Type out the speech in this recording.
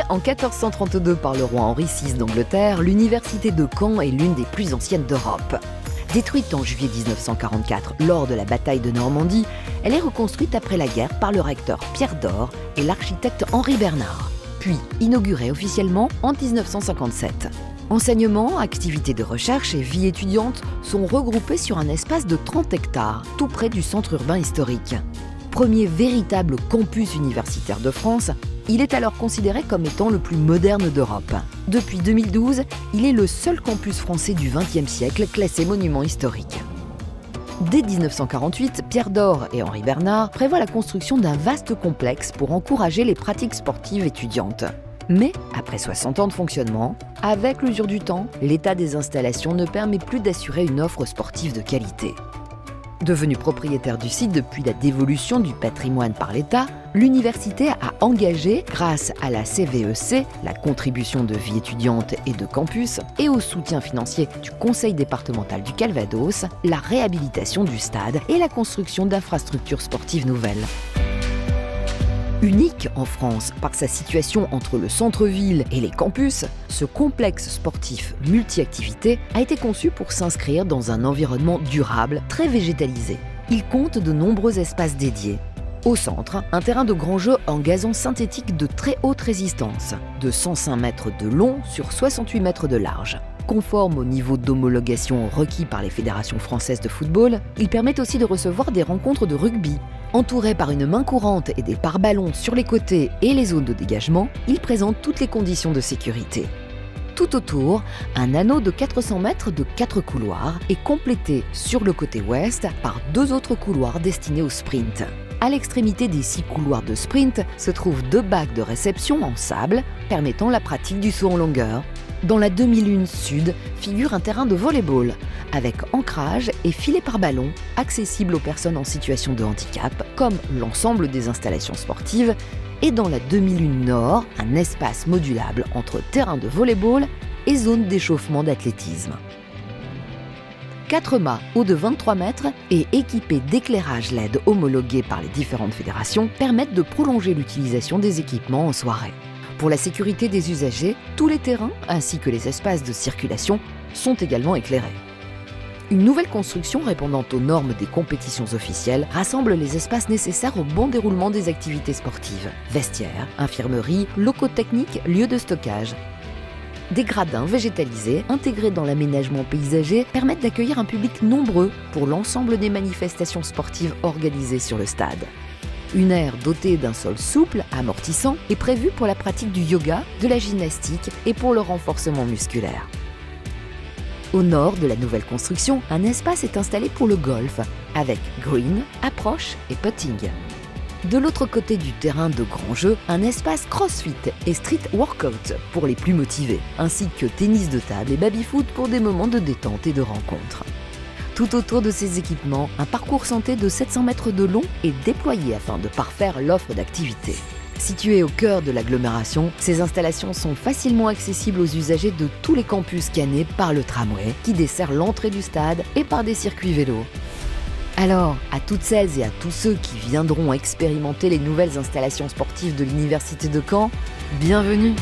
En 1432 par le roi Henri VI d'Angleterre, l'université de Caen est l'une des plus anciennes d'Europe. Détruite en juillet 1944 lors de la bataille de Normandie, elle est reconstruite après la guerre par le recteur Pierre Dore et l'architecte Henri Bernard, puis inaugurée officiellement en 1957. Enseignement, activités de recherche et vie étudiante sont regroupés sur un espace de 30 hectares, tout près du centre urbain historique. Premier véritable campus universitaire de France, il est alors considéré comme étant le plus moderne d'Europe. Depuis 2012, il est le seul campus français du XXe siècle classé monument historique. Dès 1948, Pierre Dore et Henri Bernard prévoient la construction d'un vaste complexe pour encourager les pratiques sportives étudiantes. Mais, après 60 ans de fonctionnement, avec l'usure du temps, l'état des installations ne permet plus d'assurer une offre sportive de qualité. Devenue propriétaire du site depuis la dévolution du patrimoine par l'État, l'université a engagé, grâce à la CVEC, la contribution de vie étudiante et de campus, et au soutien financier du Conseil départemental du Calvados, la réhabilitation du stade et la construction d'infrastructures sportives nouvelles. Unique en France par sa situation entre le centre-ville et les campus, ce complexe sportif multi-activités a été conçu pour s'inscrire dans un environnement durable, très végétalisé. Il compte de nombreux espaces dédiés. Au centre, un terrain de grand jeu en gazon synthétique de très haute résistance, de 105 mètres de long sur 68 mètres de large. Conforme au niveau d'homologation requis par les fédérations françaises de football, il permet aussi de recevoir des rencontres de rugby. Entouré par une main courante et des pare-ballons sur les côtés et les zones de dégagement, il présente toutes les conditions de sécurité. Tout autour, un anneau de 400 mètres de 4 couloirs est complété sur le côté ouest par 2 autres couloirs destinés au sprint. À l'extrémité des 6 couloirs de sprint se trouvent 2 bacs de réception en sable permettant la pratique du saut en longueur. Dans la demi-lune sud figure un terrain de volley-ball avec ancrage et filet par ballon accessible aux personnes en situation de handicap, comme l'ensemble des installations sportives, et dans la demi-lune nord, un espace modulable entre terrain de volley-ball et zone d'échauffement d'athlétisme. 4 mâts hauts de 23 mètres et équipés d'éclairage LED homologués par les différentes fédérations permettent de prolonger l'utilisation des équipements en soirée. Pour la sécurité des usagers, tous les terrains ainsi que les espaces de circulation sont également éclairés. Une nouvelle construction répondant aux normes des compétitions officielles rassemble les espaces nécessaires au bon déroulement des activités sportives. Vestiaires, infirmeries, locaux techniques, lieux de stockage. Des gradins végétalisés intégrés dans l'aménagement paysager permettent d'accueillir un public nombreux pour l'ensemble des manifestations sportives organisées sur le stade. Une aire dotée d'un sol souple, amortissant, est prévue pour la pratique du yoga, de la gymnastique et pour le renforcement musculaire. Au nord de la nouvelle construction, un espace est installé pour le golf, avec green, approche et putting. De l'autre côté du terrain de grand jeu, un espace crossfit et street workout pour les plus motivés, ainsi que tennis de table et baby-foot pour des moments de détente et de rencontre. Tout autour de ces équipements, un parcours santé de 700 mètres de long est déployé afin de parfaire l'offre d'activités. Situées au cœur de l'agglomération, ces installations sont facilement accessibles aux usagers de tous les campus cannés par le tramway qui dessert l'entrée du stade et par des circuits vélos. Alors, à toutes celles et à tous ceux qui viendront expérimenter les nouvelles installations sportives de l'Université de Caen, bienvenue!